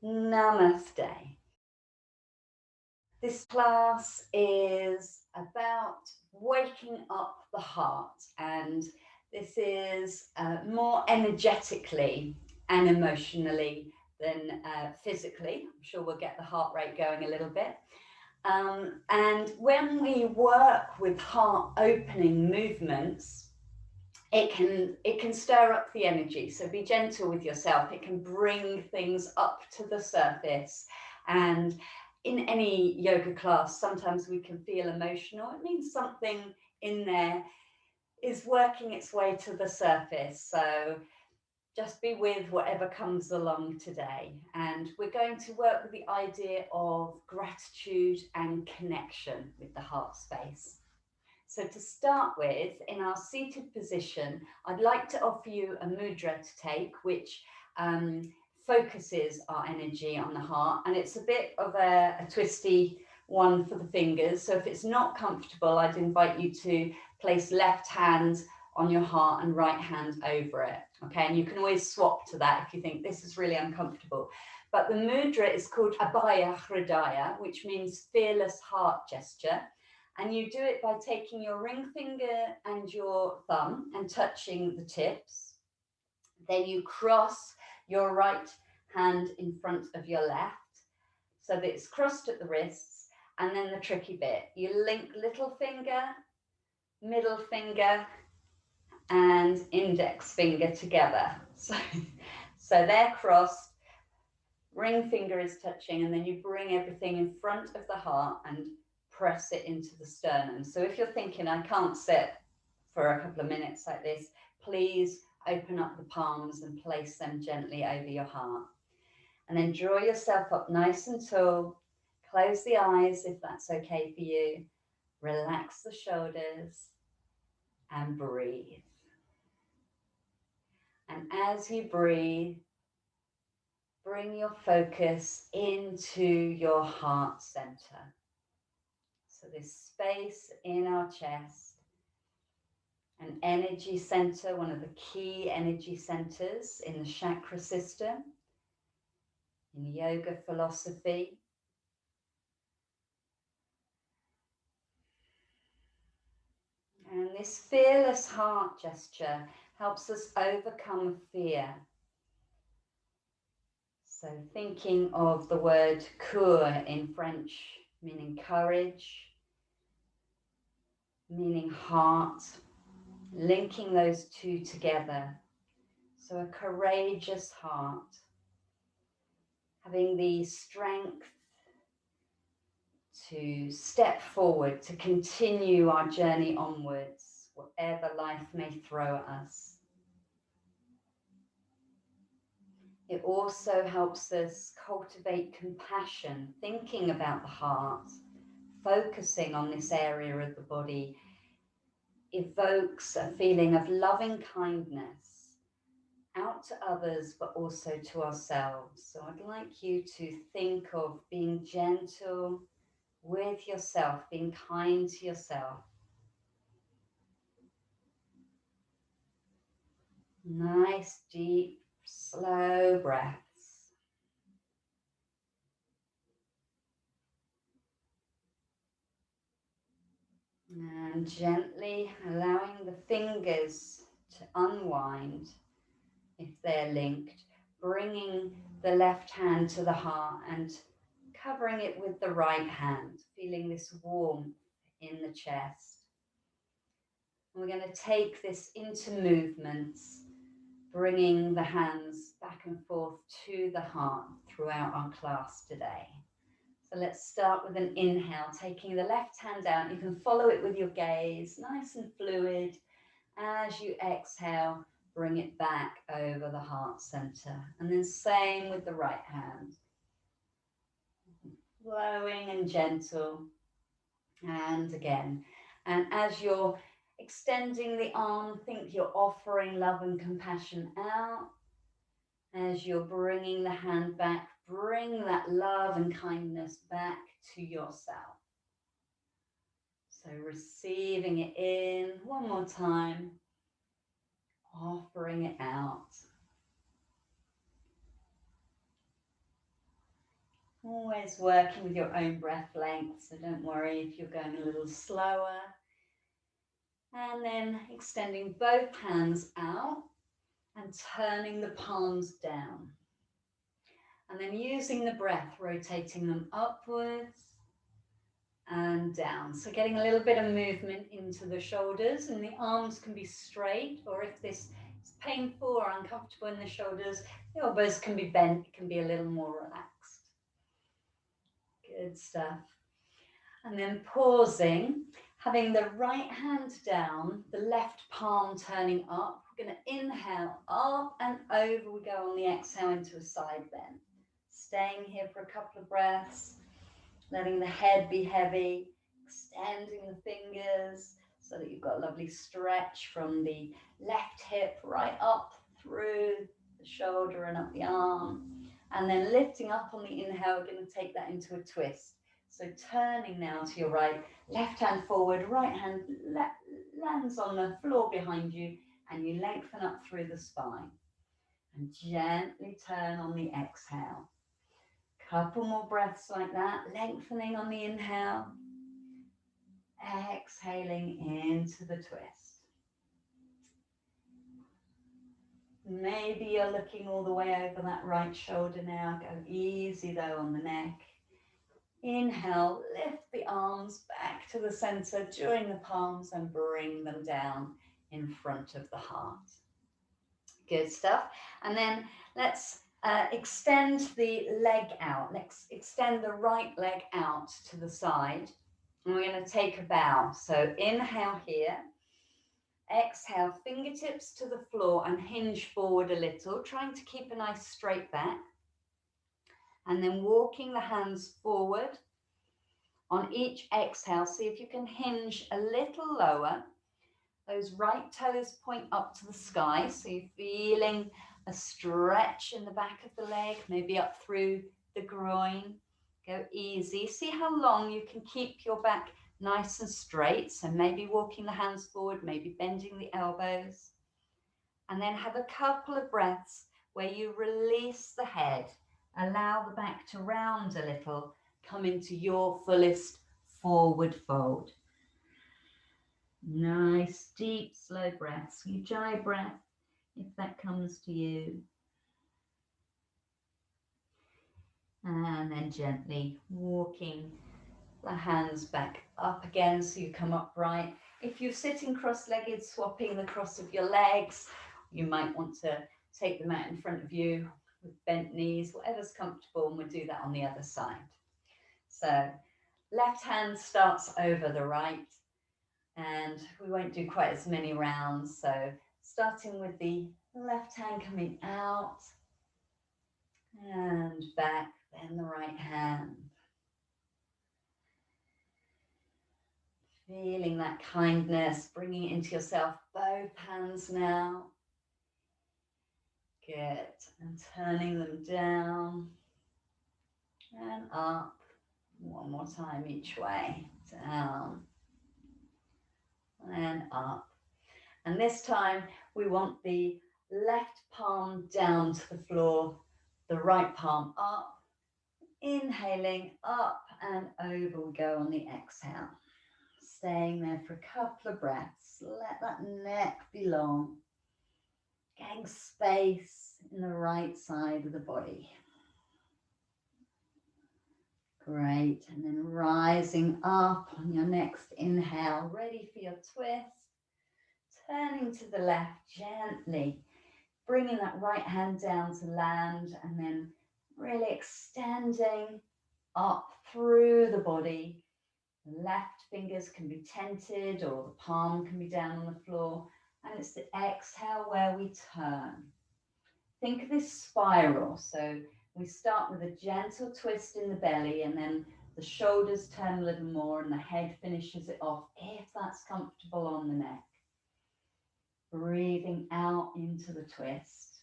Namaste. This class is about waking up the heart, and this is more energetically and emotionally than physically. I'm sure we'll get the heart rate going a little bit. And when we work with heart opening movements, it can stir up the energy. So be gentle with yourself. It can bring things up to the surface. And in any yoga class, sometimes we can feel emotional. It means something in there is working its way to the surface. So just be with whatever comes along today. And we're going to work with the idea of gratitude and connection with the heart space. So to start with, in our seated position, I'd like to offer you a mudra to take, which focuses our energy on the heart. And it's a bit of a twisty one for the fingers. So if it's not comfortable, I'd invite you to place left hand on your heart and right hand over it. Okay, and you can always swap to that if you think this is really uncomfortable. But the mudra is called Abhaya Hridaya, which means fearless heart gesture. And you do it by taking your ring finger and your thumb and touching the tips. Then you cross your right hand in front of your left so that it's crossed at the wrists. And then the tricky bit, you link little finger, middle finger, and index finger together. So they're crossed, ring finger is touching, and then you bring everything in front of the heart and press it into the sternum. So if you're thinking, I can't sit for a couple of minutes like this, please open up the palms and place them gently over your heart. And then draw yourself up nice and tall. Close the eyes if that's okay for you. Relax the shoulders and breathe. And as you breathe, bring your focus into your heart center. So this space in our chest, an energy center, one of the key energy centers in the chakra system, in yoga philosophy. And this fearless heart gesture helps us overcome fear. So thinking of the word coeur in French, meaning courage, meaning heart, linking those two together. So a courageous heart, having the strength to step forward, to continue our journey onwards, whatever life may throw at us. It also helps us cultivate compassion, thinking about the heart, focusing on this area of the body, evokes a feeling of loving kindness out to others, but also to ourselves. So I'd like you to think of being gentle with yourself, being kind to yourself. Nice, deep, slow breaths. And gently allowing the fingers to unwind if they're linked, bringing the left hand to the heart and covering it with the right hand, feeling this warmth in the chest. And we're going to take this into movements, bringing the hands back and forth to the heart throughout our class today. So let's start with an inhale, taking the left hand out. You can follow it with your gaze, nice and fluid. As you exhale, bring it back over the heart center. And then same with the right hand. Flowing and gentle. And again. And as you're extending the arm, think you're offering love and compassion out. As you're bringing the hand back, bring that love and kindness back to yourself. So receiving it in one more time, offering it out. Always working with your own breath length, so don't worry if you're going a little slower. And then extending both hands out and turning the palms down. And then using the breath, rotating them upwards and down. So getting a little bit of movement into the shoulders, and the arms can be straight, or if this is painful or uncomfortable in the shoulders, the elbows can be bent, it can be a little more relaxed. Good stuff. And then pausing, having the right hand down, the left palm turning up. We're going to inhale up and over we go on the exhale into a side bend. Staying here for a couple of breaths, letting the head be heavy, extending the fingers so that you've got a lovely stretch from the left hip right up through the shoulder and up the arm. And then lifting up on the inhale, we're going to take that into a twist. So turning now to your right, left hand forward, right hand lands on the floor behind you, and you lengthen up through the spine. And gently turn on the exhale. Couple more breaths like that, lengthening on the inhale, exhaling into the twist. Maybe you're looking all the way over that right shoulder now. Go easy though on the neck. Inhale, lift the arms back to the center, join the palms and bring them down in front of the heart. Good stuff. And then let's extend the leg out. Let's extend the right leg out to the side. And we're going to take a bow. So inhale here. Exhale, fingertips to the floor and hinge forward a little, trying to keep a nice straight back. And then walking the hands forward. On each exhale, see if you can hinge a little lower. Those right toes point up to the sky, so you're feeling a stretch in the back of the leg, maybe up through the groin. Go easy. See how long you can keep your back nice and straight. So maybe walking the hands forward, maybe bending the elbows. And then have a couple of breaths where you release the head. Allow the back to round a little. Come into your fullest forward fold. Nice, deep, slow breaths. Ujjayi breath, if that comes to you. And then gently walking the hands back up again so you come upright. If you're sitting cross-legged, swapping the cross of your legs, you might want to take them out in front of you with bent knees, whatever's comfortable, and we'll do that on the other side. So left hand starts over the right, and we won't do quite as many rounds. So starting with the left hand coming out and back, then the right hand. Feeling that kindness, bringing it into yourself, both hands now. Good, and turning them down and up. One more time each way, down and up. And this time we want the left palm down to the floor, the right palm up, inhaling up and over we go on the exhale. Staying there for a couple of breaths. Let that neck be long. Getting space in the right side of the body. Great, and then rising up on your next inhale, ready for your twist. Turning to the left gently, bringing that right hand down to land, and then really extending up through the body. The left fingers can be tented or the palm can be down on the floor, and it's the exhale where we turn. Think of this spiral. So we start with a gentle twist in the belly, and then the shoulders turn a little more and the head finishes it off, if that's comfortable on the neck. Breathing out into the twist.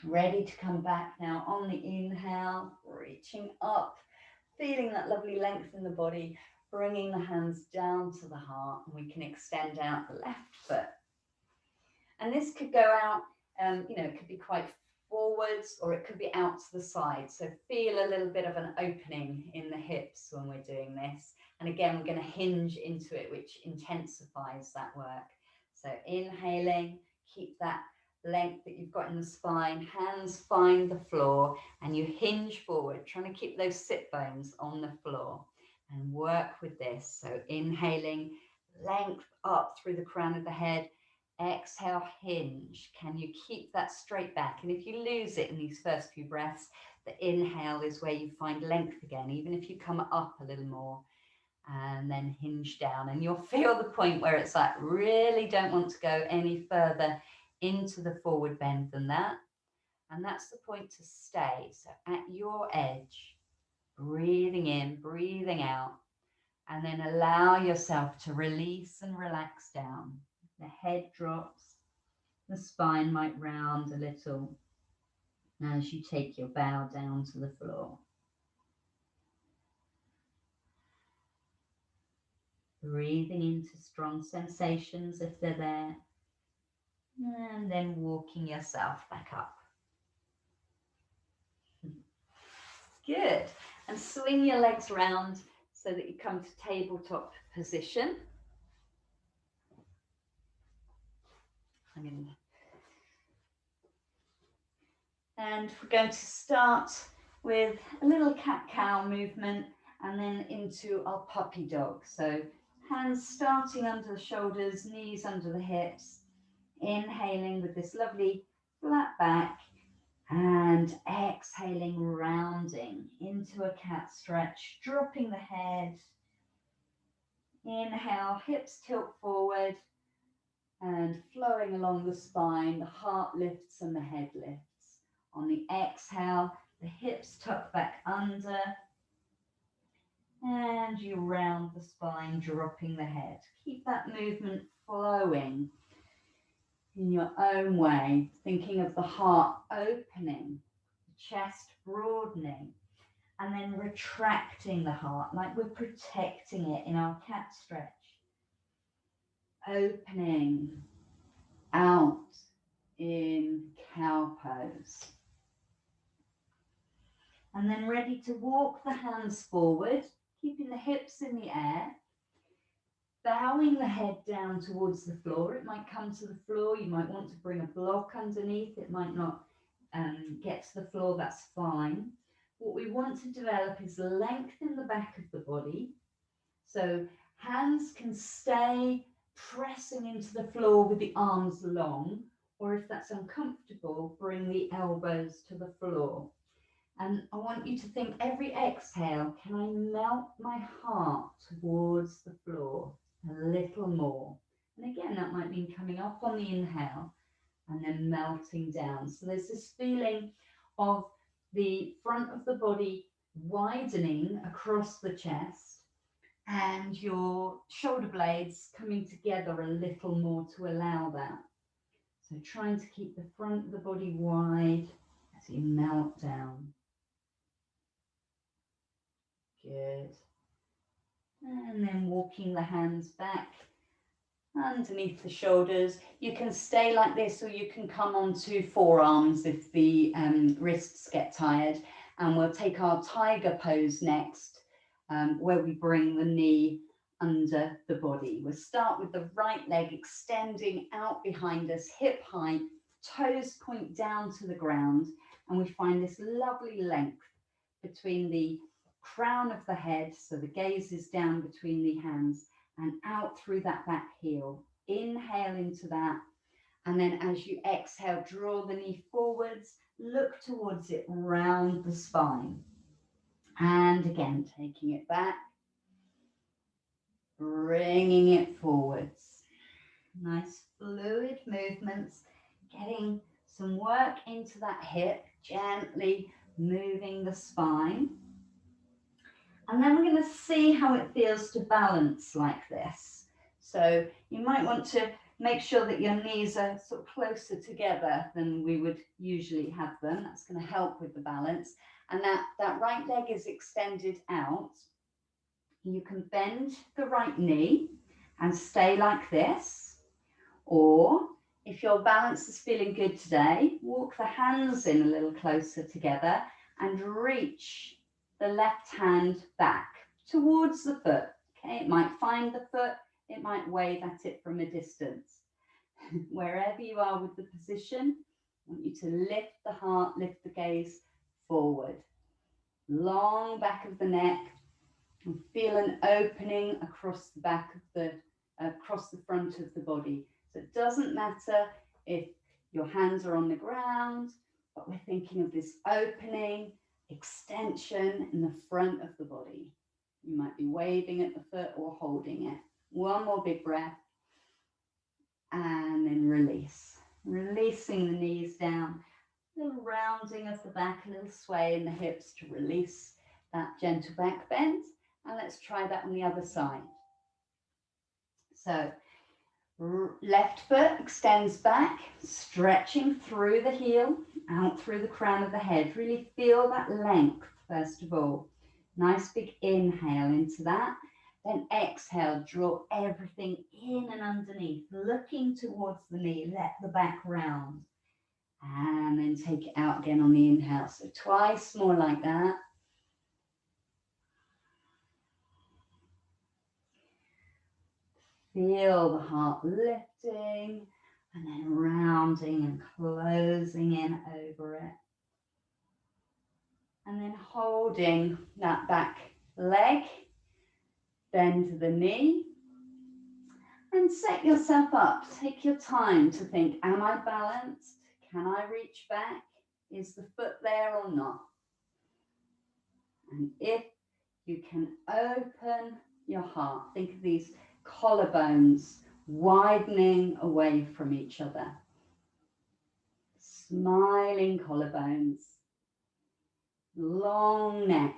Ready to come back now on the inhale, reaching up, feeling that lovely length in the body, bringing the hands down to the heart, and we can extend out the left foot. And this could go out, it could be quite forwards, or it could be out to the side. So feel a little bit of an opening in the hips when we're doing this. And again, we're going to hinge into it, which intensifies that work. So inhaling, keep that length that you've got in the spine, hands find the floor, and you hinge forward, trying to keep those sit bones on the floor, and work with this. So inhaling, length up through the crown of the head. Exhale, hinge. Can you keep that straight back? And if you lose it in these first few breaths, the inhale is where you find length again, even if you come up a little more, and then hinge down. And you'll feel the point where it's like, really don't want to go any further into the forward bend than that. And that's the point to stay. So at your edge, breathing in, breathing out, and then allow yourself to release and relax down. The head drops, the spine might round a little as you take your bow down to the floor. Breathing into strong sensations if they're there, and then walking yourself back up. Good. And swing your legs round so that you come to tabletop position. And we're going to start with a little cat-cow movement and then into our puppy dog. So hands starting under the shoulders, knees under the hips, inhaling with this lovely flat back, and exhaling, rounding into a cat stretch, dropping the head. Inhale, hips tilt forward and flowing along the spine, the heart lifts and the head lifts. On the exhale, the hips tuck back under, and you round the spine, dropping the head. Keep that movement flowing in your own way, thinking of the heart opening, the chest broadening, and then retracting the heart like we're protecting it in our cat stretch. Opening out in cow pose. And then ready to walk the hands forward, keeping the hips in the air, bowing the head down towards the floor. It might come to the floor. You might want to bring a block underneath. It might not get to the floor. That's fine. What we want to develop is length in the back of the body. So hands can stay pressing into the floor with the arms long, or if that's uncomfortable, bring the elbows to the floor. And I want you to think every exhale, can I melt my heart towards the floor a little more? And again, that might mean coming up on the inhale and then melting down. So there's this feeling of the front of the body widening across the chest and your shoulder blades coming together a little more to allow that. So trying to keep the front of the body wide as you melt down. Good. And then walking the hands back underneath the shoulders. You can stay like this, or you can come onto forearms if the wrists get tired. And we'll take our tiger pose next, where we bring the knee under the body. We'll start with the right leg extending out behind us, hip height, toes point down to the ground, and we find this lovely length between the crown of the head, so the gaze is down between the hands, and out through that back heel. Inhale into that, and then as you exhale, draw the knee forwards, look towards it, round the spine. And again, taking it back, bringing it forwards. Nice fluid movements, getting some work into that hip, gently moving the spine. And then we're going to see how it feels to balance like this. So you might want to make sure that your knees are sort of closer together than we would usually have them. That's going to help with the balance. And that right leg is extended out. You can bend the right knee and stay like this. Or If your balance is feeling good today, walk the hands in a little closer together and reach the left hand back towards the foot. Okay, it might find the foot, it might wave at it from a distance. Wherever you are with the position, I want you to lift the heart, lift the gaze forward. Long back of the neck, and feel an opening across the back of the, across the front of the body. So it doesn't matter if your hands are on the ground, but we're thinking of this opening, extension in the front of the body. You might be waving at the foot or holding it. One more big breath. And then release. Releasing the knees down. A little rounding of the back, a little sway in the hips to release that gentle back bend. And let's try that on the other side. So left foot extends back, stretching through the heel, out through the crown of the head. Really feel that length, first of all. Nice big inhale into that. Then exhale, draw everything in and underneath, looking towards the knee, let the back round. And then take it out again on the inhale. So twice more like that. Feel the heart lifting and then rounding and closing in over it. And then holding that back leg, bend the knee. And set yourself up. Take your time to think, am I balanced? Can I reach back? Is the foot there or not? And if you can open your heart, think of these collarbones widening away from each other. Smiling collarbones. Long neck.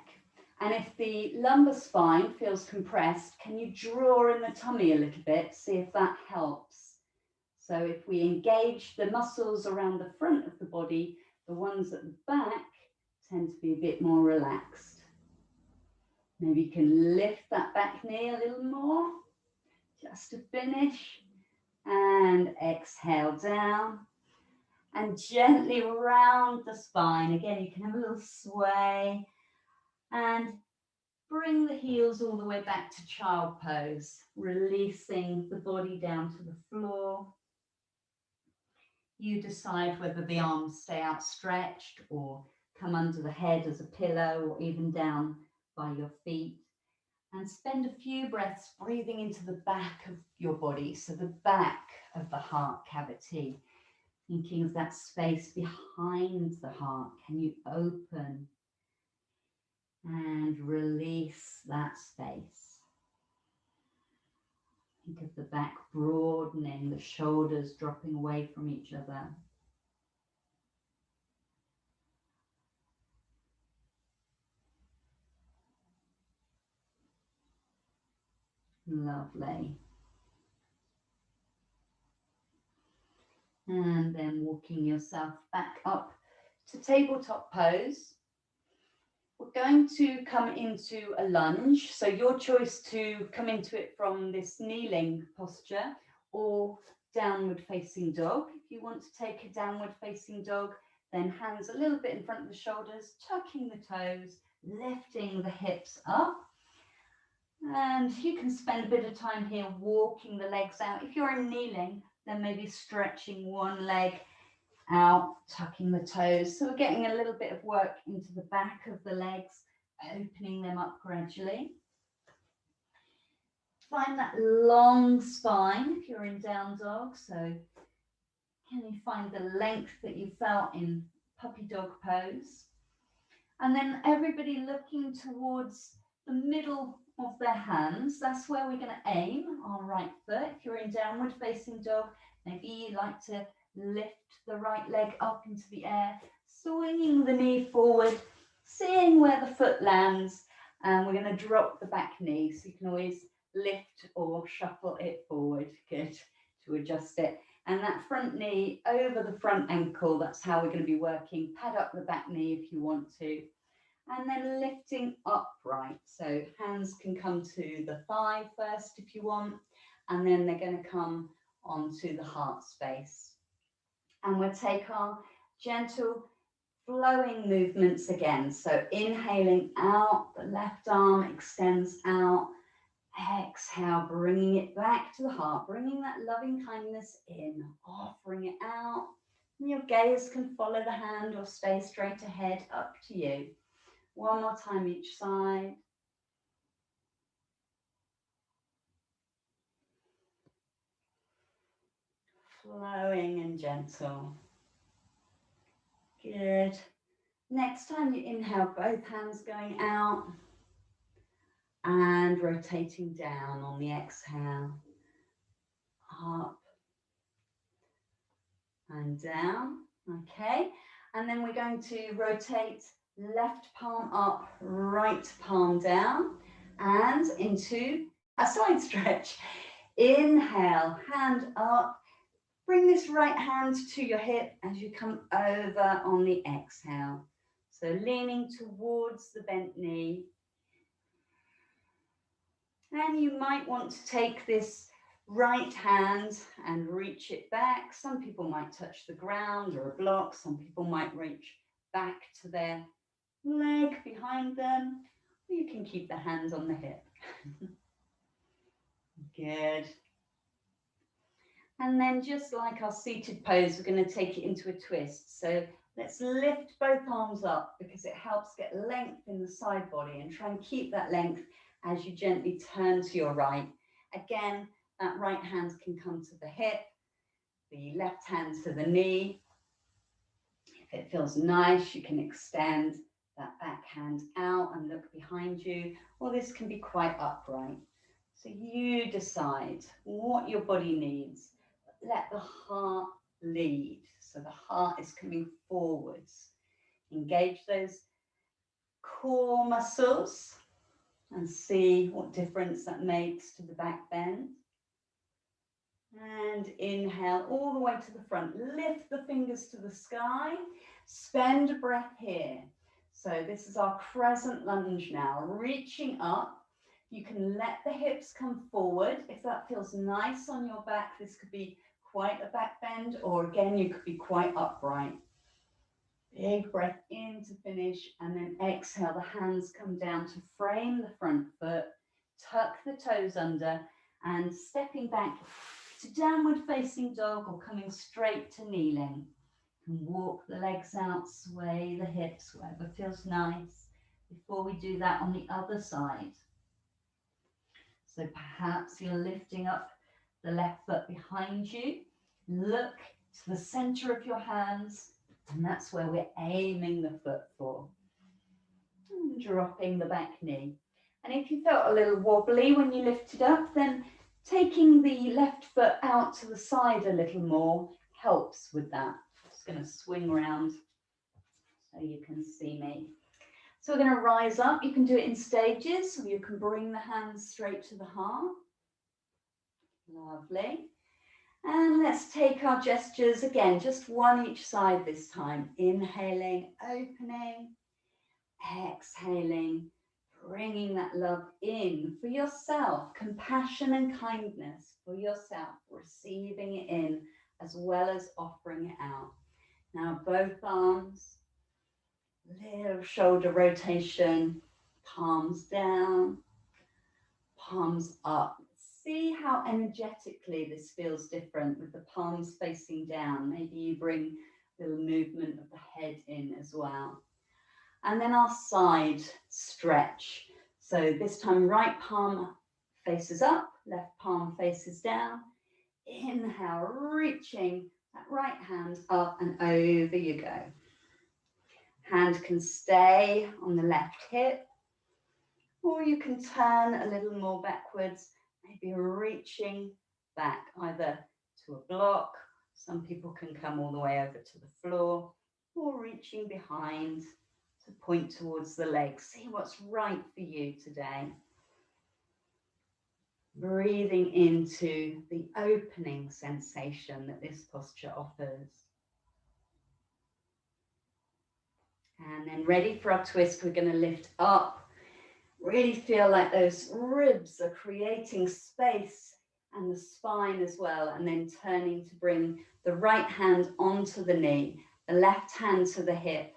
And if the lumbar spine feels compressed, can you draw in the tummy a little bit, see if that helps? So if we engage the muscles around the front of the body, the ones at the back tend to be a bit more relaxed. Maybe you can lift that back knee a little more, just to finish. And exhale down. And gently round the spine. Again, you can have a little sway. And bring the heels all the way back to child pose, releasing the body down to the floor. You decide whether the arms stay outstretched or come under the head as a pillow or even down by your feet. And spend a few breaths breathing into the back of your body, so the back of the heart cavity. Thinking of that space behind the heart. Can you open and release that space? Think of the back broadening, the shoulders dropping away from each other. Lovely. And then walking yourself back up to tabletop pose. We're going to come into a lunge. So your choice to come into it from this kneeling posture or downward facing dog. If you want to take a downward facing dog, then hands a little bit in front of the shoulders, tucking the toes, lifting the hips up. And you can spend a bit of time here walking the legs out. If you're in kneeling, then maybe stretching one leg out, tucking the toes. So we're getting a little bit of work into the back of the legs, opening them up gradually. Find that long spine if you're in down dog. So can you find the length that you felt in puppy dog pose? And then everybody looking towards the middle of their hands. That's where we're going to aim our right foot. If you're in downward facing dog, maybe you like to lift the right leg up into the air, swinging the knee forward, seeing where the foot lands, and we're going to drop the back knee. So you can always lift or shuffle it forward, good, to adjust it. And that front knee over the front ankle, that's how we're going to be working. Pad up the back knee if you want to. And then lifting upright. So hands can come to the thigh first if you want, and then they're going to come onto the heart space. And we'll take our gentle flowing movements again. So inhaling out, the left arm extends out. Exhale, bringing it back to the heart, bringing that loving kindness in, offering it out. And your gaze can follow the hand or stay straight ahead, up to you. One more time each side. Flowing and gentle. Good. Next time you inhale, both hands going out and rotating down on the exhale. Up and down. Okay. And then we're going to rotate left palm up, right palm down, and into a side stretch. Inhale, hand up. Bring this right hand to your hip as you come over on the exhale. So leaning towards the bent knee. And you might want to take this right hand and reach it back. Some people might touch the ground or a block. Some people might reach back to their leg behind them. Or you can keep the hands on the hip. Good. And then just like our seated pose, we're going to take it into a twist. So let's lift both arms up because it helps get length in the side body, and try and keep that length as you gently turn to your right. Again, that right hand can come to the hip, the left hand to the knee. If it feels nice, you can extend that back hand out and look behind you, or this can be quite upright. So you decide what your body needs. Let the heart lead. So the heart is coming forwards. Engage those core muscles and see what difference that makes to the back bend. And inhale all the way to the front. Lift the fingers to the sky. Spend a breath here. So this is our crescent lunge now, reaching up. You can let the hips come forward. If that feels nice on your back, this could be quite a back bend, or again, you could be quite upright. Big breath in to finish, and then exhale. The hands come down to frame the front foot, tuck the toes under, and stepping back to downward facing dog or coming straight to kneeling. You can walk the legs out, sway the hips, whatever feels nice, before we do that on the other side. So perhaps you're lifting up the left foot behind you. Look to the center of your hands, and that's where we're aiming the foot for. And dropping the back knee. And if you felt a little wobbly when you lifted up, then taking the left foot out to the side a little more helps with that. I'm just going to swing around so you can see me. So we're going to rise up. You can do it in stages, or you can bring the hands straight to the heart. Lovely. And let's take our gestures again, just one each side this time. Inhaling, opening, exhaling, bringing that love in for yourself, compassion and kindness for yourself, receiving it in as well as offering it out. Now both arms, little shoulder rotation, palms down, palms up. See how energetically this feels different with the palms facing down. Maybe you bring a little movement of the head in as well. And then our side stretch. So this time right palm faces up, left palm faces down. Inhale, reaching that right hand up and over you go. Hand can stay on the left hip, or you can turn a little more backwards, maybe reaching back either to a block. Some people can come all the way over to the floor, or reaching behind to point towards the legs. See what's right for you today. Breathing into the opening sensation that this posture offers. And then ready for our twist, we're going to lift up. Really feel like those ribs are creating space and the spine as well, and then turning to bring the right hand onto the knee, the left hand to the hip.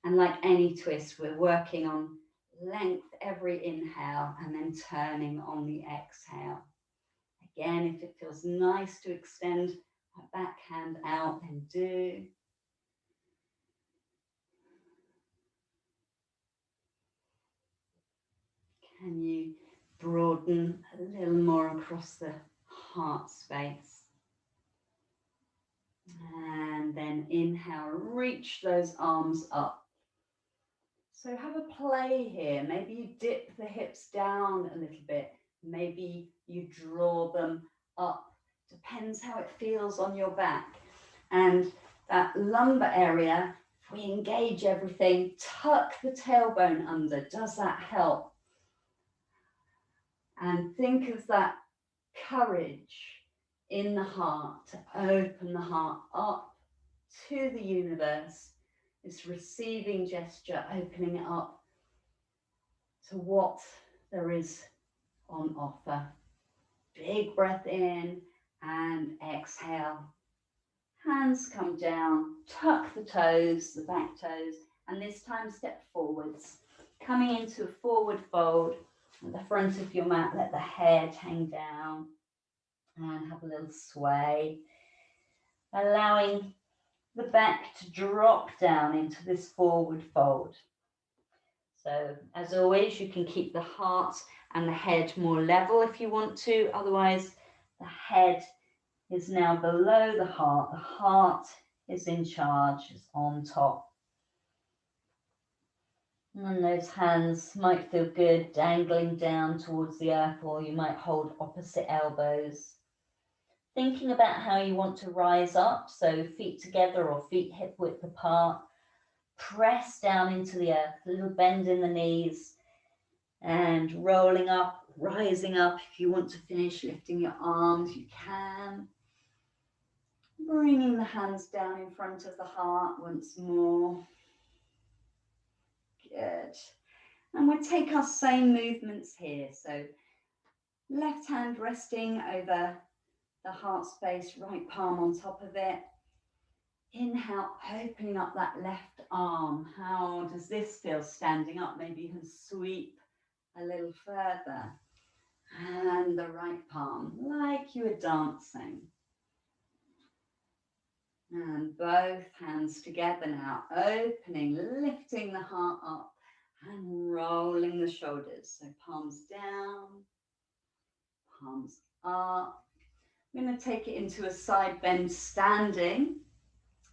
And like any twist, we're working on length every inhale and then turning on the exhale. Again, if it feels nice to extend that back hand out, then do. Can you broaden a little more across the heart space? And then inhale, reach those arms up. So have a play here. Maybe you dip the hips down a little bit. Maybe you draw them up. Depends how it feels on your back. And that lumbar area, if we engage everything, tuck the tailbone under. Does that help? And think of that courage in the heart to open the heart up to the universe. This receiving gesture, opening it up to what there is on offer. Big breath in and exhale. Hands come down, tuck the toes, the back toes, and this time step forwards. Coming into a forward fold at the front of your mat, let the head hang down and have a little sway. Allowing the back to drop down into this forward fold. So as always, you can keep the heart and the head more level if you want to. Otherwise, the head is now below the heart. The heart is in charge, is on top. And those hands might feel good dangling down towards the earth, or you might hold opposite elbows. Thinking about how you want to rise up, so feet together or feet hip width apart. Press down into the earth, a little bend in the knees, and rolling up, rising up. If you want to finish lifting your arms, you can. Bringing the hands down in front of the heart once more. Good. And we'll take our same movements here. So left hand resting over the heart space, right palm on top of it. Inhale, opening up that left arm. How does this feel standing up? Maybe you can sweep a little further. And the right palm, like you were dancing. And both hands together now, opening, lifting the heart up and rolling the shoulders. So palms down, palms up. I'm going to take it into a side bend standing.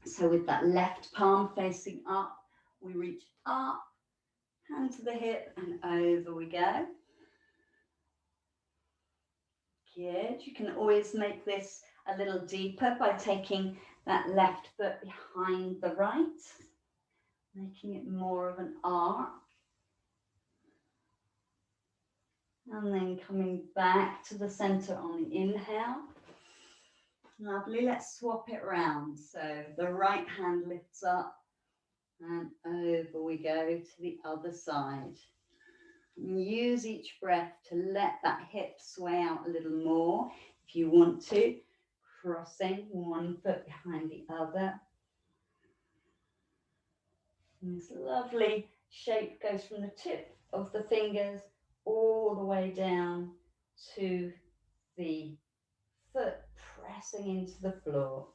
So with that left palm facing up, we reach up, hand to the hip, and over we go. Good. You can always make this a little deeper by taking that left foot behind the right, making it more of an arc. And then coming back to the center on the inhale. Lovely, let's swap it round. So the right hand lifts up and over we go to the other side. And use each breath to let that hip sway out a little more if you want to. Crossing one foot behind the other. And this lovely shape goes from the tip of the fingers all the way down to the foot pressing into the floor.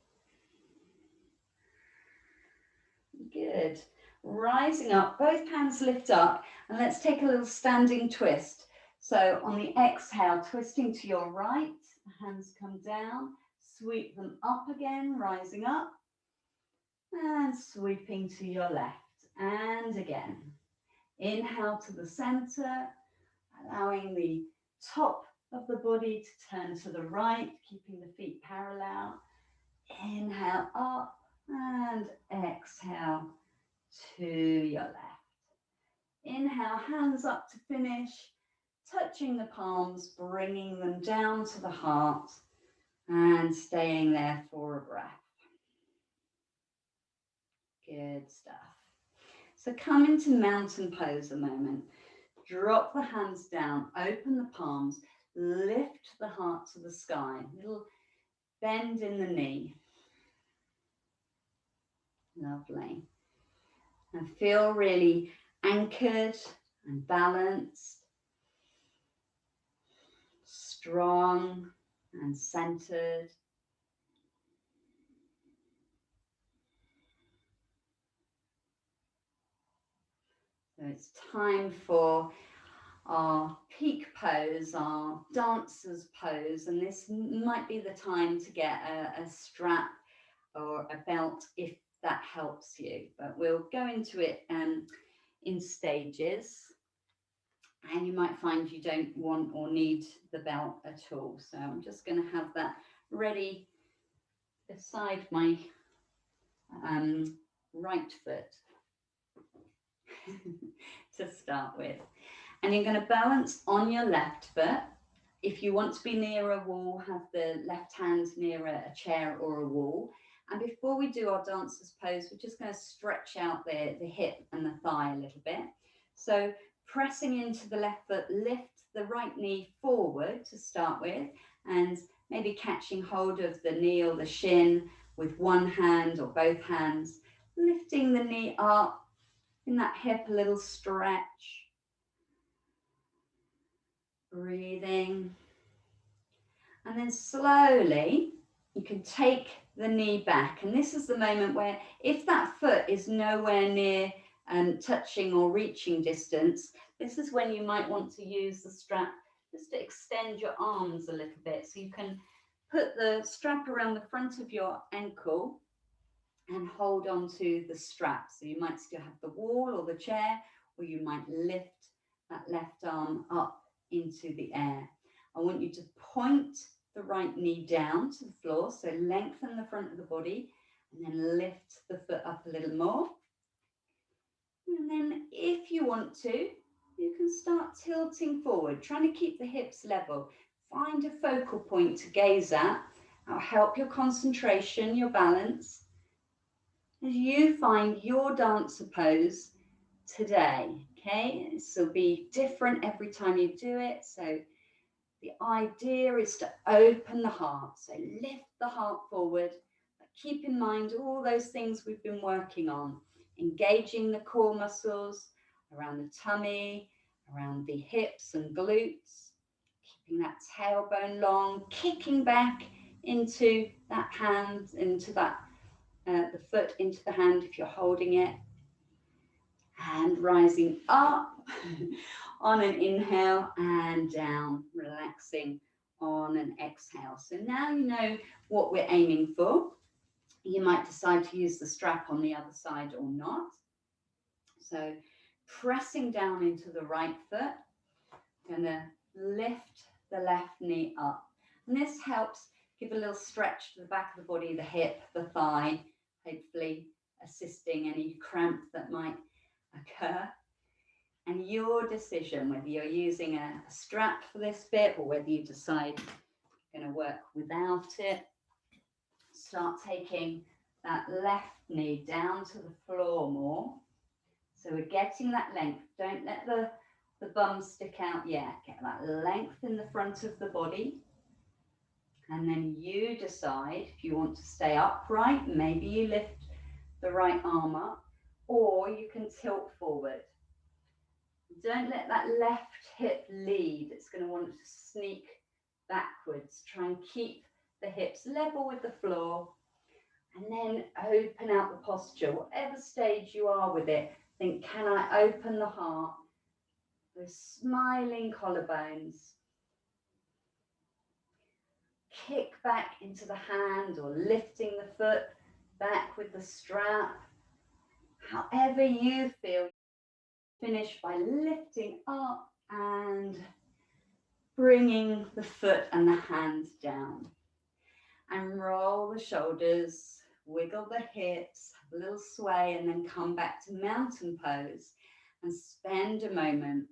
Good. Rising up, both hands lift up, and let's take a little standing twist. So on the exhale, twisting to your right, hands come down, sweep them up again, rising up, and sweeping to your left, and again. Inhale to the center, allowing the top of the body to turn to the right, keeping the feet parallel. Inhale up and exhale to your left. Inhale, hands up to finish, touching the palms, bringing them down to the heart and staying there for a breath. Good stuff. So come into mountain pose a moment. Drop the hands down, open the palms, Lift the heart to the sky. Little bend in the knee. Lovely. And feel really anchored and balanced, strong and centered. So it's time for our peak pose, our dancer's pose, and this might be the time to get a strap or a belt if that helps you, but we'll go into it in stages, and you might find you don't want or need the belt at all. So I'm just going to have that ready beside my right foot to start with. And you're going to balance on your left foot. If you want to be near a wall, have the left hand near a chair or a wall. And before we do our dancer's pose, we're just going to stretch out the hip and the thigh a little bit. So pressing into the left foot, lift the right knee forward to start with, and maybe catching hold of the knee or the shin with one hand or both hands, lifting the knee up, in that hip a little stretch. Breathing. And then slowly you can take the knee back. And this is the moment where if that foot is nowhere near touching or reaching distance, this is when you might want to use the strap just to extend your arms a little bit. So you can put the strap around the front of your ankle and hold on to the strap. So you might still have the wall or the chair, or you might lift that left arm up into the air. I want you to point the right knee down to the floor, so lengthen the front of the body, and then lift the foot up a little more. And then if you want to, you can start tilting forward, trying to keep the hips level. Find a focal point to gaze at. That'll help your concentration, your balance, as you find your dancer pose today. Okay, this will be different every time you do it. So the idea is to open the heart. So lift the heart forward, but keep in mind all those things we've been working on, engaging the core muscles around the tummy, around the hips and glutes, keeping that tailbone long, kicking back into that hand, into that the foot into the hand if you're holding it, and rising up on an inhale and down, relaxing on an exhale. So now you know what we're aiming for. You might decide to use the strap on the other side or not. So pressing down into the right foot, gonna lift the left knee up. And this helps give a little stretch to the back of the body, the hip, the thigh, hopefully assisting any cramp that might occur. And your decision, whether you're using a strap for this bit or whether you decide you're going to work without it. Start taking that left knee down to the floor more. So we're getting that length. Don't let the bum stick out yet. Get that length in the front of the body. And then you decide if you want to stay upright. Maybe you lift the right arm up, or you can tilt forward. Don't let that left hip lead. It's going to want to sneak backwards. Try and keep the hips level with the floor, and then open out the posture. Whatever stage you are with it, think, can I open the heart? Those smiling collarbones. Kick back into the hand or lifting the foot back with the strap. However you feel. Finish by lifting up and bringing the foot and the hand down. And roll the shoulders, wiggle the hips, have a little sway, and then come back to mountain pose and spend a moment,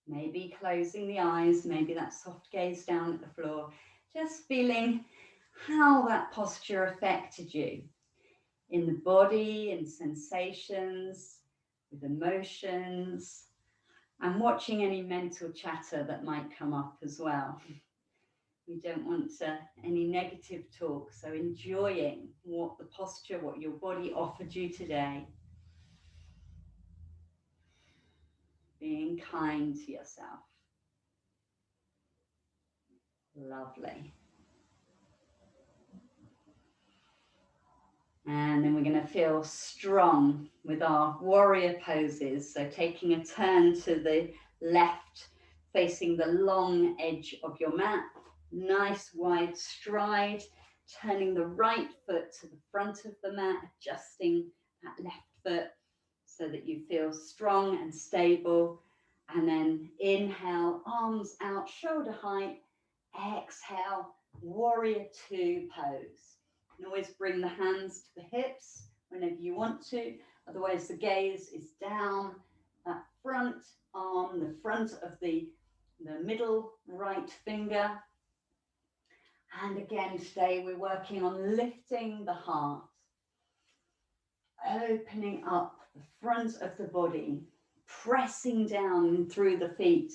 maybe closing the eyes, maybe that soft gaze down at the floor, just feeling how that posture affected you in the body, in sensations, with emotions, And watching any mental chatter that might come up as well. We don't want any negative talk, so enjoying what the posture, what your body offered you today. Being kind to yourself. Lovely. And then we're going to feel strong with our warrior poses. So taking a turn to the left, facing the long edge of your mat. Nice wide stride, turning the right foot to the front of the mat, adjusting that left foot so that you feel strong and stable. And then inhale, arms out, shoulder height. Exhale, warrior two pose. You can always bring the hands to the hips whenever you want to. Otherwise, the gaze is down that front arm, the front of the middle right finger. And again, today we're working on lifting the heart, opening up the front of the body, pressing down through the feet,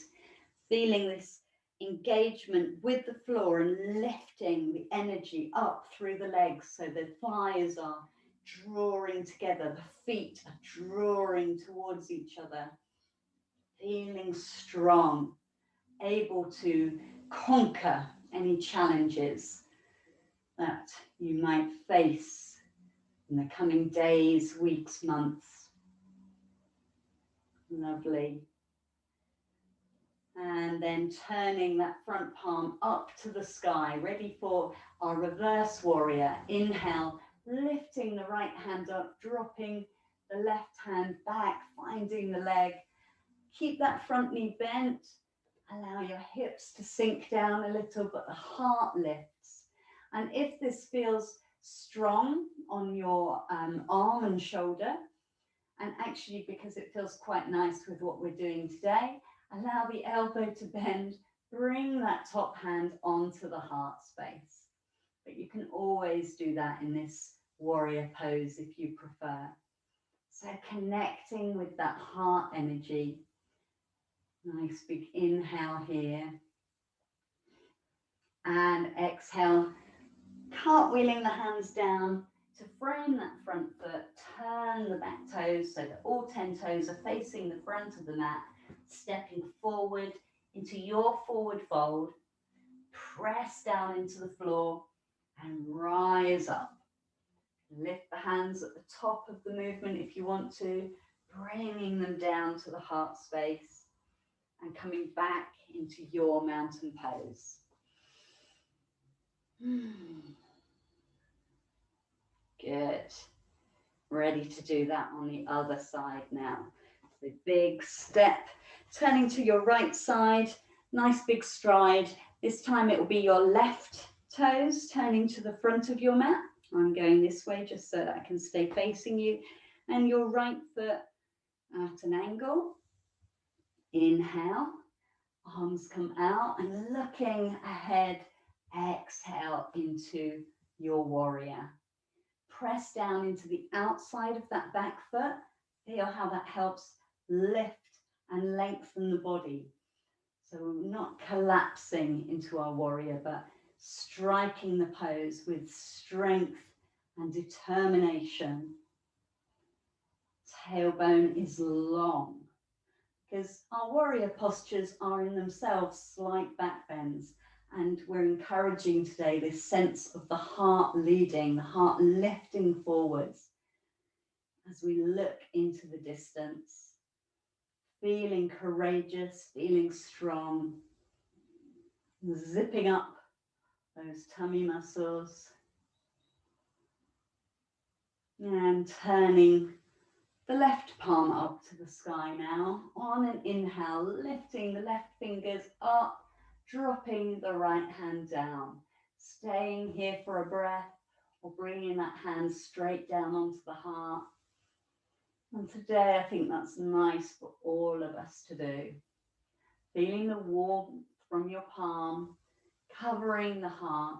feeling this engagement with the floor and lifting the energy up through the legs so the thighs are drawing together, the feet are drawing towards each other, feeling strong, able to conquer any challenges that you might face in the coming days, weeks, months. Lovely. And then turning that front palm up to the sky, ready for our reverse warrior. Inhale, lifting the right hand up, dropping the left hand back, finding the leg. Keep that front knee bent. Allow your hips to sink down a little, but the heart lifts. And if this feels strong on your arm and shoulder, and actually because it feels quite nice with what we're doing today, allow the elbow to bend, bring that top hand onto the heart space. But you can always do that in this warrior pose if you prefer. So connecting with that heart energy. Nice big inhale here. And exhale, cartwheeling the hands down to frame that front foot, turn the back toes so that all 10 toes are facing the front of the mat, stepping forward into your forward fold, press down into the floor and rise up. Lift the hands at the top of the movement if you want to, bringing them down to the heart space and coming back into your mountain pose. Good. Ready to do that on the other side now. So big step, turning to your right side, nice big stride. This time it will be your left toes turning to the front of your mat. I'm going this way just so that I can stay facing you. And your right foot at an angle. Inhale, arms come out and looking ahead, exhale into your warrior. Press down into the outside of that back foot. Feel how that helps lift and lengthen the body. So we're not collapsing into our warrior, but striking the pose with strength and determination. Tailbone is long because our warrior postures are in themselves slight back bends. And we're encouraging today this sense of the heart leading, the heart lifting forwards as we look into the distance, feeling courageous, feeling strong, zipping up those tummy muscles and turning the left palm up to the sky now. On an inhale, lifting the left fingers up, dropping the right hand down, staying here for a breath or bringing that hand straight down onto the heart. And today I think that's nice for all of us to do. Feeling the warmth from your palm, covering the heart.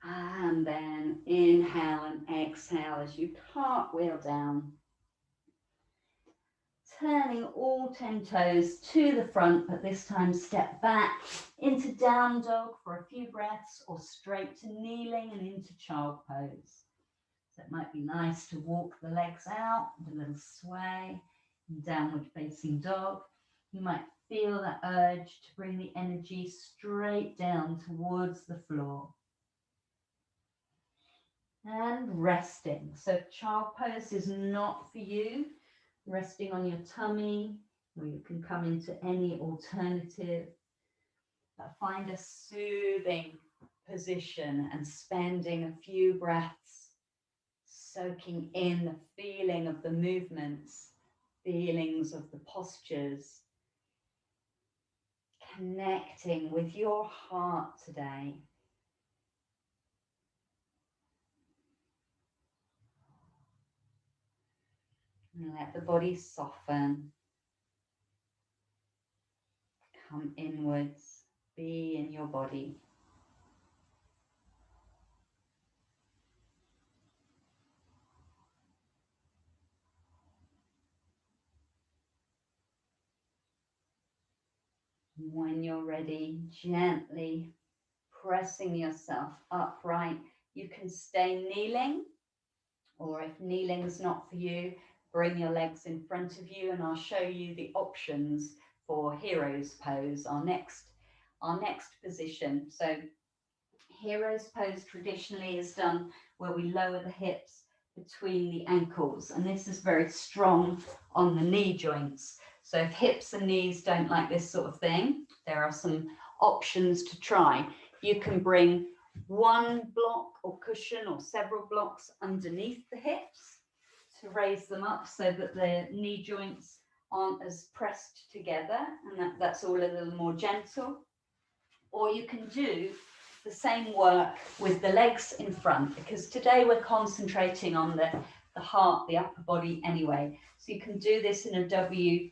And then inhale and exhale as you cartwheel down. Turning all 10 toes to the front, but this time step back into down dog for a few breaths, or straight to kneeling and into child pose. So it might be nice to walk the legs out with a little sway in downward facing dog. You might feel that urge to bring the energy straight down towards the floor. And resting. So if child pose is not for you, resting on your tummy, or you can come into any alternative, but find a soothing position and spending a few breaths soaking in the feeling of the movements, feelings of the postures, connecting with your heart today. And let the body soften, come inwards, be in your body. When you're ready, gently pressing yourself upright. You can stay kneeling, or if kneeling is not for you, bring your legs in front of you, and I'll show you the options for hero's pose, our next position. So hero's pose traditionally is done where we lower the hips between the ankles, and this is very strong on the knee joints. So if hips and knees don't like this sort of thing, there are some options to try. You can bring one block or cushion or several blocks underneath the hips to raise them up so that the knee joints aren't as pressed together, and that's all a little more gentle. Or you can do the same work with the legs in front, because today we're concentrating on the heart, the upper body anyway. So you can do this in a W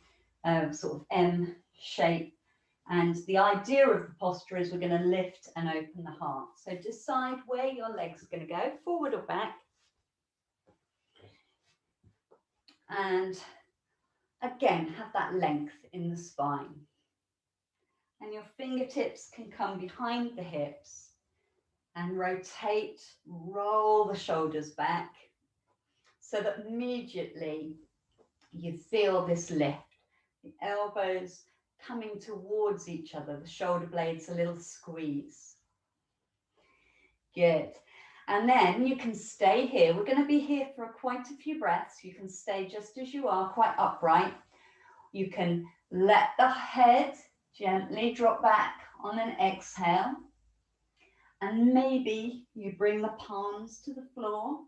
sort of M shape. And the idea of the posture is we're going to lift and open the heart. So decide where your legs are going to go, forward or back. And again, have that length in the spine. And your fingertips can come behind the hips and rotate, roll the shoulders back so that immediately you feel this lift. The elbows coming towards each other, the shoulder blades a little squeeze. Good. And then you can stay here. We're going to be here for quite a few breaths. You can stay just as you are, quite upright. You can let the head gently drop back on an exhale. And maybe you bring the palms to the floor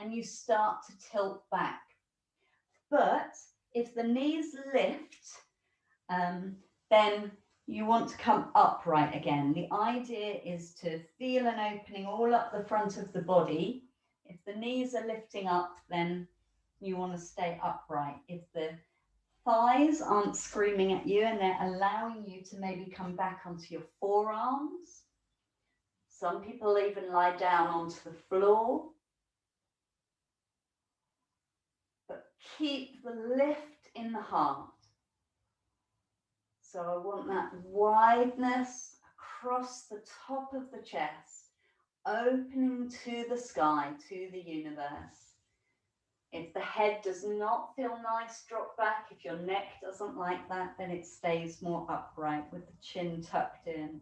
and you start to tilt back. But if the knees lift, then you want to come upright again. The idea is to feel an opening all up the front of the body. If the knees are lifting up, then you want to stay upright. If the thighs aren't screaming at you and they're allowing you to maybe come back onto your forearms, some people even lie down onto the floor. But keep the lift in the heart. So I want that wideness across the top of the chest, opening to the sky, to the universe. If the head does not feel nice, drop back. If your neck doesn't like that, then it stays more upright with the chin tucked in.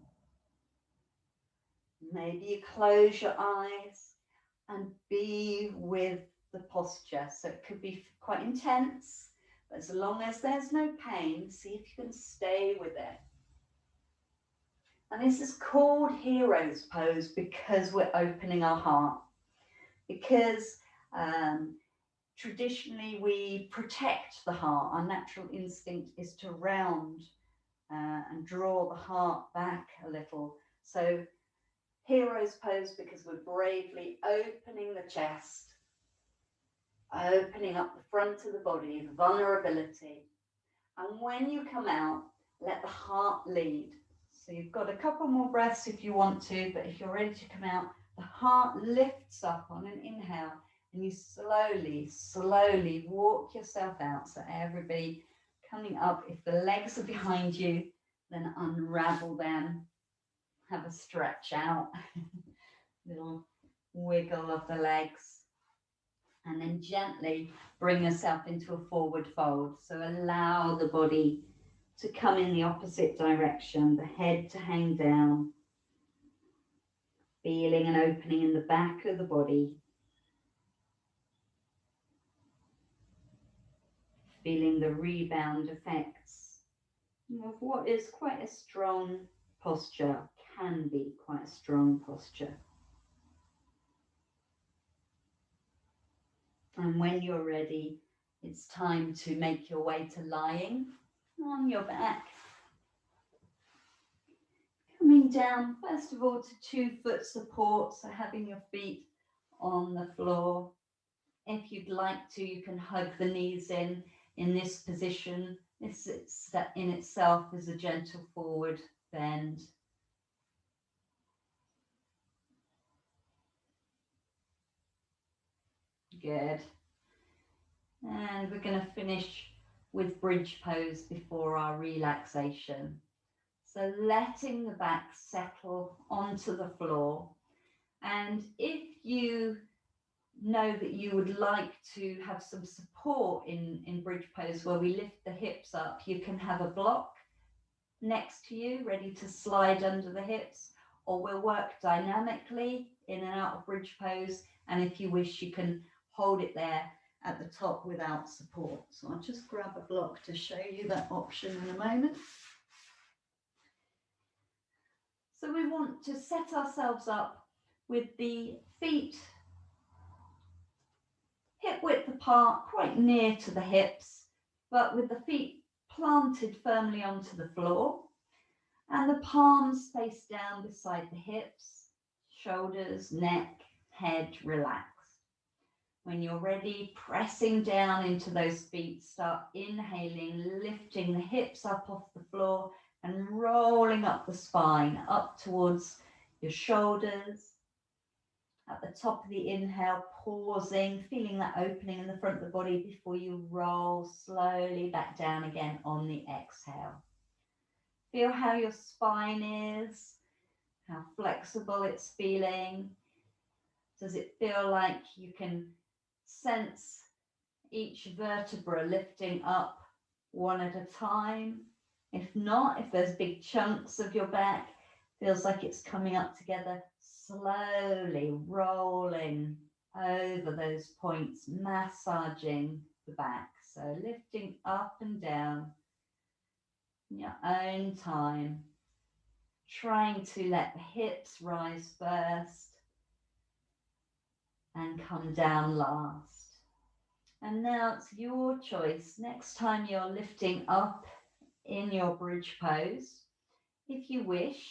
Maybe you close your eyes and be with the posture. So it could be quite intense, but as long as there's no pain, see if you can stay with it. And this is called hero's pose because we're opening our heart. Because traditionally we protect the heart. Our natural instinct is to round and draw the heart back a little. So hero's pose because we're bravely opening the chest, opening up the front of the body, the vulnerability. And when you come out, let the heart lead. So you've got a couple more breaths if you want to, but if you're ready to come out, the heart lifts up on an inhale And you slowly, slowly walk yourself out. So everybody coming up. If the legs are behind you, then unravel them. Have a stretch out. Little wiggle of the legs. And then gently bring yourself into a forward fold. So allow the body to come in the opposite direction, the head to hang down, feeling an opening in the back of the body, feeling the rebound effects of what is quite a strong posture, can be quite a strong posture. And when you're ready, it's time to make your way to lying on your back. Coming down, first of all, to 2-foot support, so having your feet on the floor. If you'd like to, you can hug the knees in this position. This in itself is a gentle forward bend. Good. And we're going to finish with bridge pose before our relaxation. So letting the back settle onto the floor. And if you know that you would like to have some support in bridge pose where we lift the hips up, you can have a block next to you ready to slide under the hips, or we'll work dynamically in and out of bridge pose. And if you wish, you can hold it there at the top without support. So I'll just grab a block to show you that option in a moment. So we want to set ourselves up with the feet hip width apart, quite near to the hips, but with the feet planted firmly onto the floor, and the palms face down beside the hips, shoulders, neck, head relaxed. When you're ready, pressing down into those feet, start inhaling, lifting the hips up off the floor and rolling up the spine, up towards your shoulders. At the top of the inhale, pausing, feeling that opening in the front of the body before you roll slowly back down again on the exhale. Feel how your spine is, how flexible it's feeling. Does it feel like you can sense each vertebra lifting up one at a time? If not, if there's big chunks of your back, feels like it's coming up together, slowly rolling over those points, massaging the back. So lifting up and down in your own time, trying to let the hips rise first and come down last. And now it's your choice. Next time you're lifting up in your bridge pose, if you wish,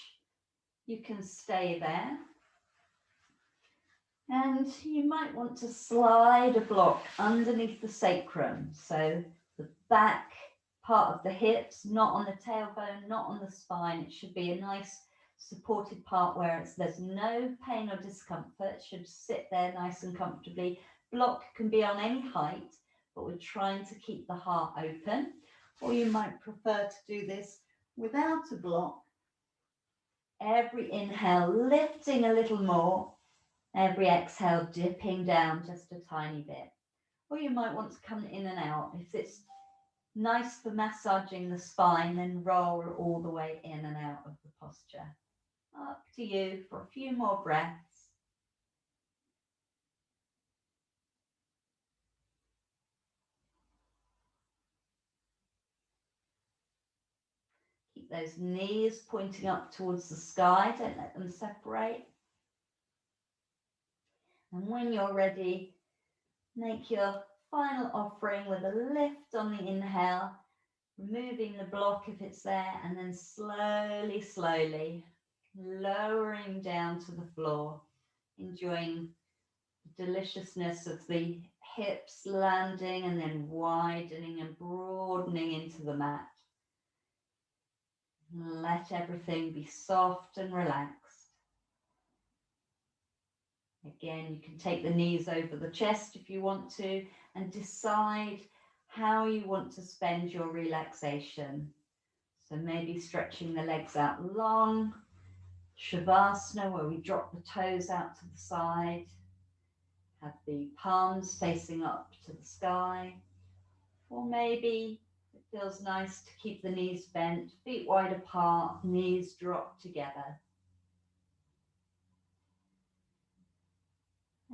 you can stay there. And you might want to slide a block underneath the sacrum. So the back part of the hips, not on the tailbone, not on the spine. It should be a nice supported part where there's no pain or discomfort. It should sit there nice and comfortably. Block can be on any height, but we're trying to keep the heart open. Or you might prefer to do this without a block. Every inhale, lifting a little more. Every exhale, dipping down just a tiny bit. Or you might want to come in and out. If it's nice for massaging the spine, then roll all the way in and out of the posture. Up to you for a few more breaths. Keep those knees pointing up towards the sky. Don't let them separate. And when you're ready, make your final offering with a lift on the inhale, removing the block if it's there, and then slowly, slowly lowering down to the floor, enjoying the deliciousness of the hips landing and then widening and broadening into the mat. Let everything be soft and relaxed. Again, you can take the knees over the chest if you want to, and decide how you want to spend your relaxation. So maybe stretching the legs out long, Shavasana, where we drop the toes out to the side, have the palms facing up to the sky, or maybe it feels nice to keep the knees bent, feet wide apart, knees drop together.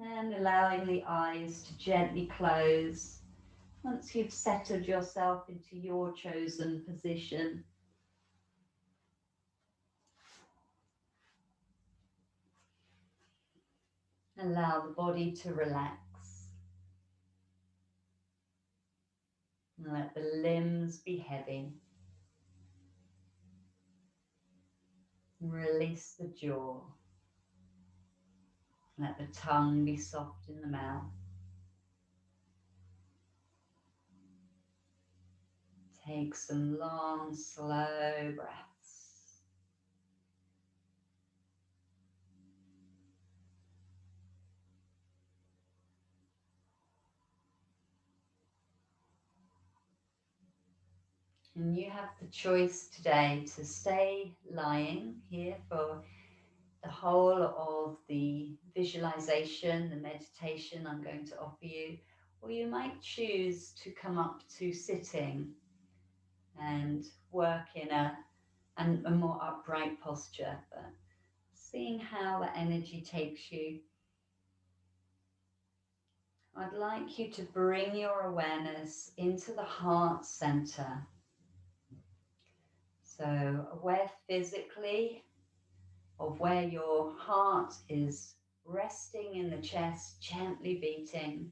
And allowing the eyes to gently close once you've settled yourself into your chosen position. Allow the body to relax. And let the limbs be heavy. Release the jaw. Let the tongue be soft in the mouth. Take some long, slow breaths. And you have the choice today to stay lying here for the whole of the visualization, the meditation I'm going to offer you, or you might choose to come up to sitting and work in a more upright posture, but seeing how the energy takes you. I'd like you to bring your awareness into the heart center. So aware physically of where your heart is resting in the chest, gently beating.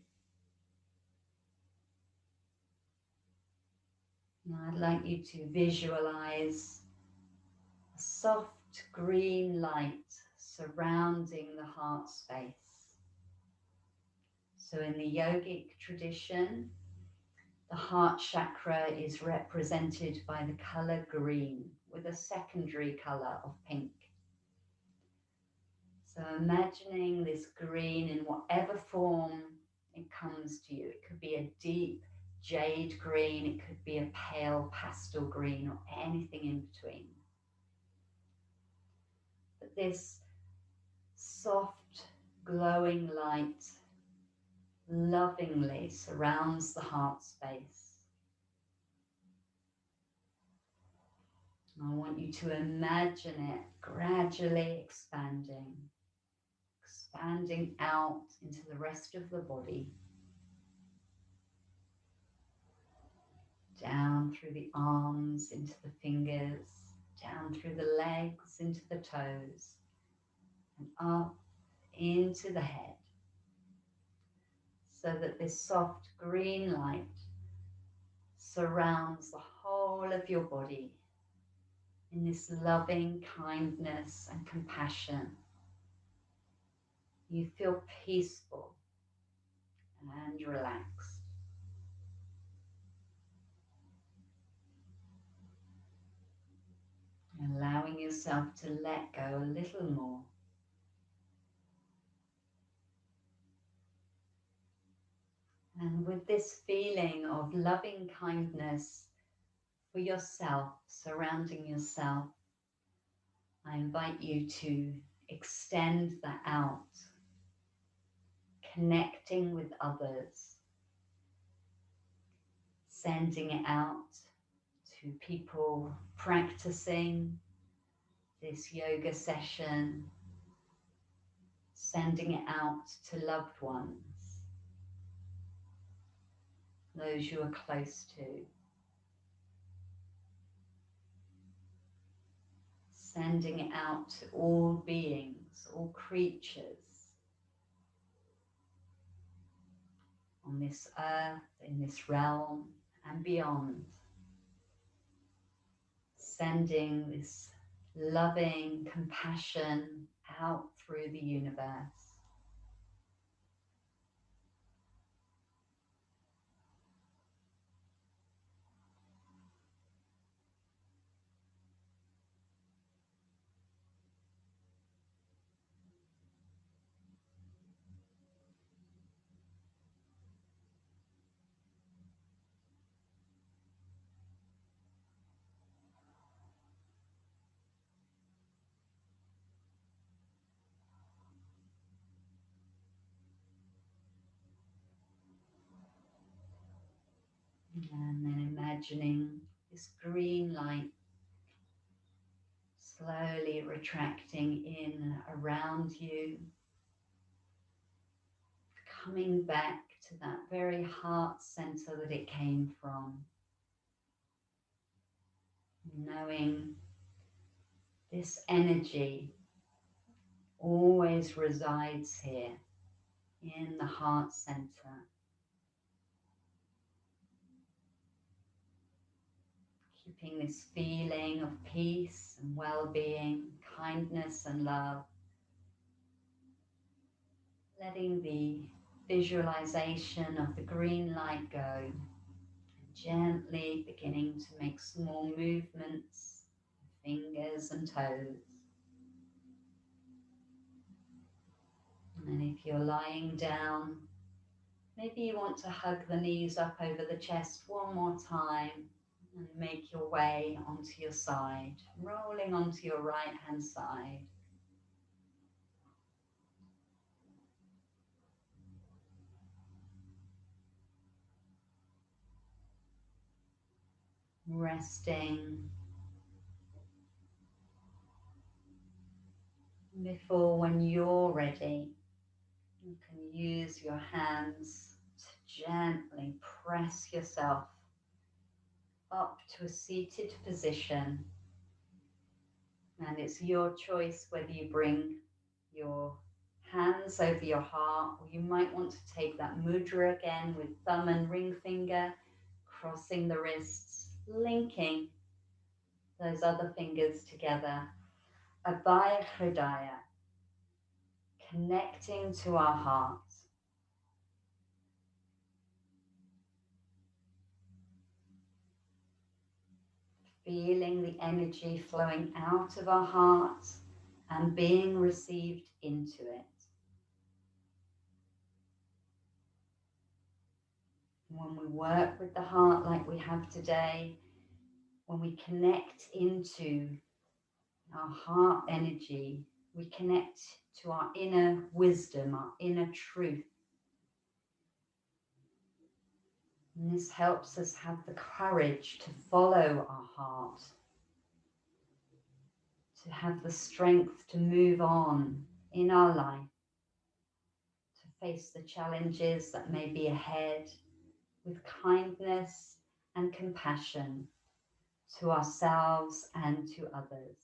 Now I'd like you to visualize a soft green light surrounding the heart space. So in the yogic tradition, the heart chakra is represented by the color green with a secondary color of pink. So imagining this green in whatever form it comes to you. It could be a deep jade green, it could be a pale pastel green, or anything in between. But this soft, glowing light lovingly surrounds the heart space. I want you to imagine it gradually expanding out into the rest of the body, down through the arms into the fingers, down through the legs into the toes, and up into the head, so that this soft green light surrounds the whole of your body in this loving kindness and compassion. You feel peaceful and relaxed. Allowing yourself to let go a little more. And with this feeling of loving kindness for yourself, surrounding yourself, I invite you to extend that out, connecting with others, sending it out to people practicing this yoga session, sending it out to loved ones, those you are close to, sending it out to all beings, all creatures on this earth, in this realm and beyond, sending this loving compassion out through the universe. And then imagining this green light slowly retracting in around you, coming back to that very heart center that it came from, knowing this energy always resides here in the heart center, keeping this feeling of peace and well-being, kindness and love, letting the visualization of the green light go, gently beginning to make small movements, fingers and toes. And if you're lying down, maybe you want to hug the knees up over the chest one more time and make your way onto your side, rolling onto your right hand side. Resting before, when you're ready, you can use your hands to gently press yourself up to a seated position. And it's your choice whether you bring your hands over your heart, or you might want to take that mudra again with thumb and ring finger, crossing the wrists, linking those other fingers together. Abhaya Hridaya, connecting to our heart. Feeling the energy flowing out of our heart and being received into it. When we work with the heart like we have today, when we connect into our heart energy, we connect to our inner wisdom, our inner truth. And this helps us have the courage to follow our heart, to have the strength to move on in our life, to face the challenges that may be ahead with kindness and compassion to ourselves and to others.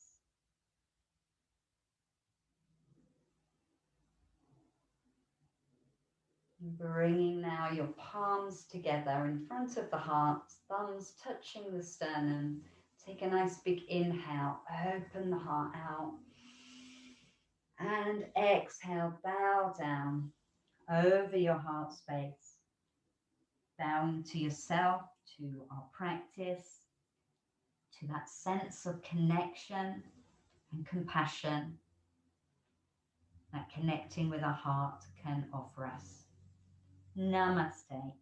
Bringing now your palms together in front of the heart, thumbs touching the sternum. Take a nice big inhale, open the heart out. And exhale, bow down over your heart space. Bowing to yourself, to our practice, to that sense of connection and compassion that connecting with our heart can offer us. Namaste.